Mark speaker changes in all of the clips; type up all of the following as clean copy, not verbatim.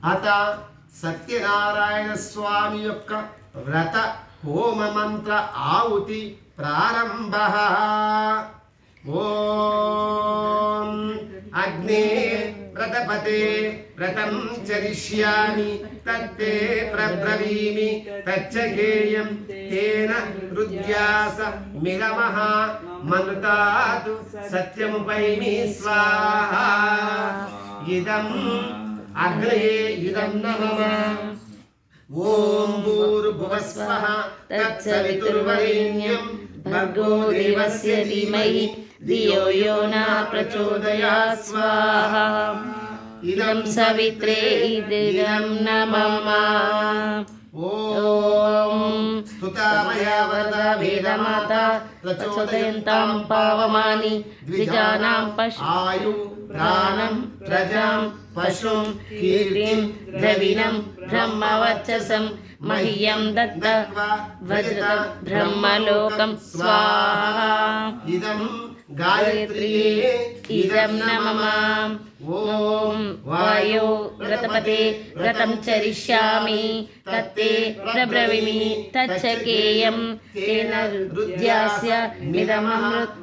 Speaker 1: అత సత్యనారాయణ స్వామి యొక్క వ్రత హోమ మంత్ర ఆహుతి ప్రారంభ. ఓం అగ్నే వ్రతపతే వ్రతం చరిష్యామి తత్తే ప్రబ్రవీమి తచ్చగేయం తేన రుద్యాస మిరమః మనుతాతు సత్యముపైమి స్వాహా. ఇదం అగ్నే ఇదం నమః. ఓం భూర్భువస్వః తత్సవితుర్వరేణ్యం భర్గో దేవస్య ధీమహి ధియో యో నః ప్రచోదయాత్ స్వాహా. ఇదం సవిత్రే ఇదం నమః. ఓం స్తుతామయా వరద వేదమాతా ప్రచోదయంతాం పావమాని ద్విజానాం ఆయు ప్రాణం ప్రజాం పశుం కీర్తిం ద్రవిణం బ్రహ్మవర్చసం మహ్యం దత్త వజ్ర బ్రహ్మలోకం స్వాహా. ఇదం గాయత్రియే ఇదం నమః. ఓం వాయో వ్రతపతే వ్రతం చరిష్యామి తత్తే ప్రబ్రవీమి తచ్చకేయం తేన రుద్యాస్య మిదమృత్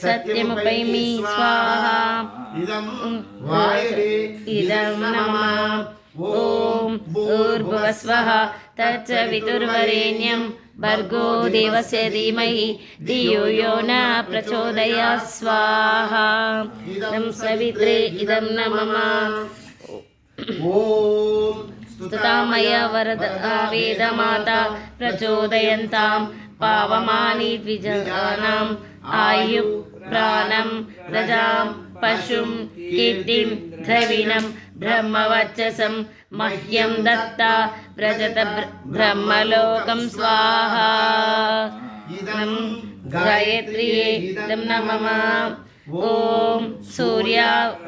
Speaker 1: సత్యముపైమి స్వాహా. ఇదం వాయవే ఇదం నమః. ఓం భూర్భువస్వః తత్సవితుర్వరేణ్యం భర్గో దేవస్య ధీమహి ధియో యో నః ప్రచోదయాత్ స్వాహా. ఇదం సవిత్రే ఇదం నమః. ఓం స్తుతామయ వరద వేదమాతా ప్రచోదయంతాం పావమాని ద్విజానాం ఆయు ప్రాణం ప్రజాం పశుం కీర్తిం ద్రవిణం బ్రహ్మవర్చసం మహ్యం దత్త వ్రజత బ్రహ్మలోకం స్వాహా. ఇదం గాయత్రియే ఇదం నమః. ఓం సూర్య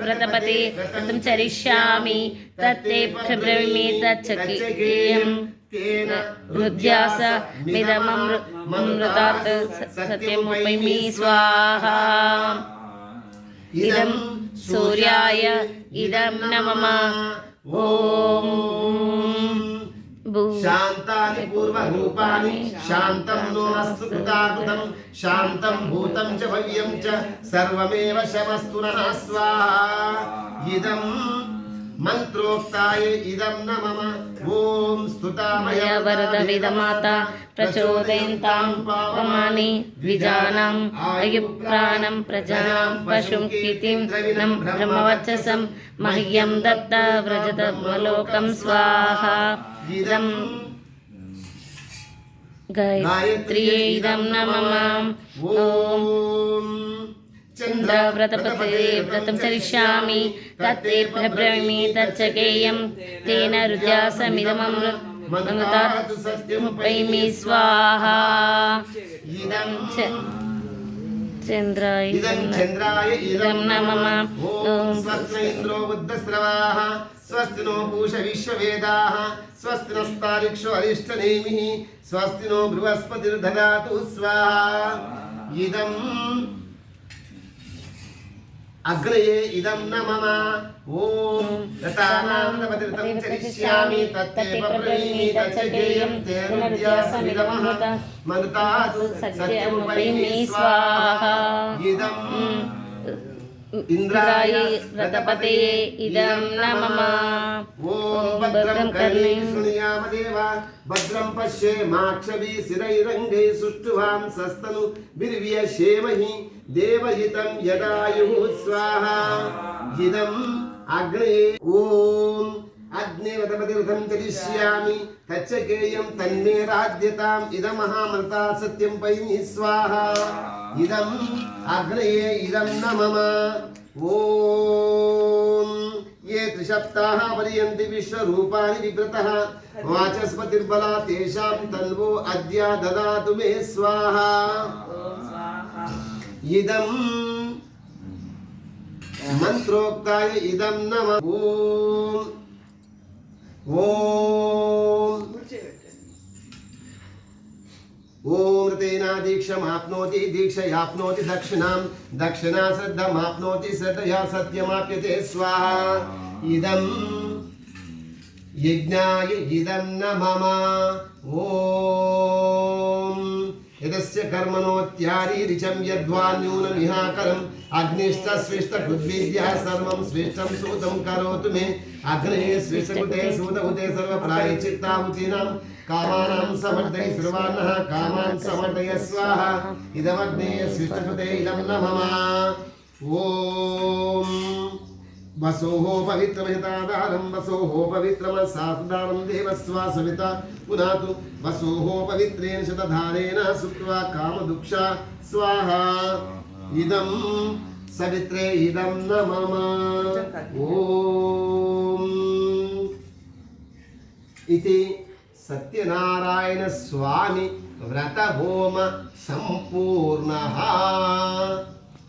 Speaker 1: వ్రతపతే వ్రతం చరిష్యామి తత్తే ప్రబ్రవీమి తచ్చకేయం తేన రుద్యాస మిదమృతాత్ సత్యముపైమి స్వాహా. ఇదం సూర్యాయ ఇదం నమః. ఓం శాంతాని పూర్వరూపాని శాంతం నోస్తు కృతాకృతం శాంతం భూతం చ భవ్యం చ సర్వమేవ శమస్తు నః స్వాహా. ఇదం మంత్రోక్తాయ ఇదం నమః. ఓం స్తుతామయ వరద వేదమాతా ప్రచోదయంతాం పావమాని ద్విజానాం ఆయు ప్రాణం ప్రజాం పశుం కీర్తిం ద్రవిణం బ్రహ్మవర్చసం మహ్యం దత్త వ్రజత లోకం స్వాహా. ఇదం గాయత్రియే ఇదం నమః. ఓం చంద్ర వ్రతపతే వ్రతం చరిష్యామి తత్తే ప్రబ్రవీమి తచ్చకేయం తేన రుద్యాసమిదమృతాత్ సత్యముపైమి స్వాహా. ఇదం చంద్రాయ ఇదం నమః. ఓం స్వస్తి ఇంద్రో బుద్ధస్రవాః స్వస్తి నో పూషా విశ్వవేదాః స్వస్తి నస్తారిక్షో అరిష్టనేమిః స్వస్తి నో బృహస్పతిర్దదాతు స్వాహా. ఇదం అగ్రయే ఇదం నమః. ఓం రతానాం నవతిర్తం చరిష్యామి తత్తే ప్రబ్రవీమి తచ్చకేయం తేన రుద్యాసమిదమః మనుతాతు సత్యముపైమి స్వాహా. ఇదం ఇంద్రాయ వ్రతపతయే ఇదం నమః. ఓం భద్రం కర్ణేం శృణుయామ దేవా భద్రం పశ్యేమాక్షభిः సుష్ఠువాం సస్తను బిర్వ్యశేమహి దేవహితం యదాయుః స్వాహా. ఇదం అగ్నే ఓం అగ్నే వ్రతపతివ్రతం చరిష్యామి తచ్చకేయం తన్మే రాధ్యతాం ఇదమహామృతా సత్యంపైమి స్వాహా. ఇదం అగ్నయే ఇదం నమః. ఓం ये त्रिसप्ताह पर्यन्ति विश्वरूपाणि विवृतः वाचस्पतिर्बला तेषां तन्वो अद्य ददातु मे स्वाहा. इदं मंत्रोक्ताय इदं नमः. ओम ओम तेना दीक्षमाप्नोति दीक्षयाप्नोति दक्षिणां दक्षिणा श्रद्धमाप्नोति श्रद्धया सत्यमाप्यते स्वाहा. इदं यज्ञाय इदं न मम ॐ यदस्य कर्मणोत्यारि ऋचं यद्वान्यूनमिहाकरम् अग्निश्च स्विष्टकृद्विद्या सर्वं स्विष्टं सूतं करोतु मे अग्नेः स्विष्टकृते सूतकृते सर्वप्रायश्चित्ताहुतीनां कामानां समर्थय सर्वान्नः कामान् समर्थय स्वाहा इदमग्नेः स्विष्टकृते इदं न मम ॐ वसोः पवित्रमहितादारं वसोः पवित्रमसादारं देवस्वा सविता पुनातु वसोः पवित्रेण शतधारेण सुप्त्वा कामदुक्षा स्वाहा इदं सवित्रे इदं न मम ॐ इति सत्यनारायण स्वामी व्रतहोम सम्पूर्णः।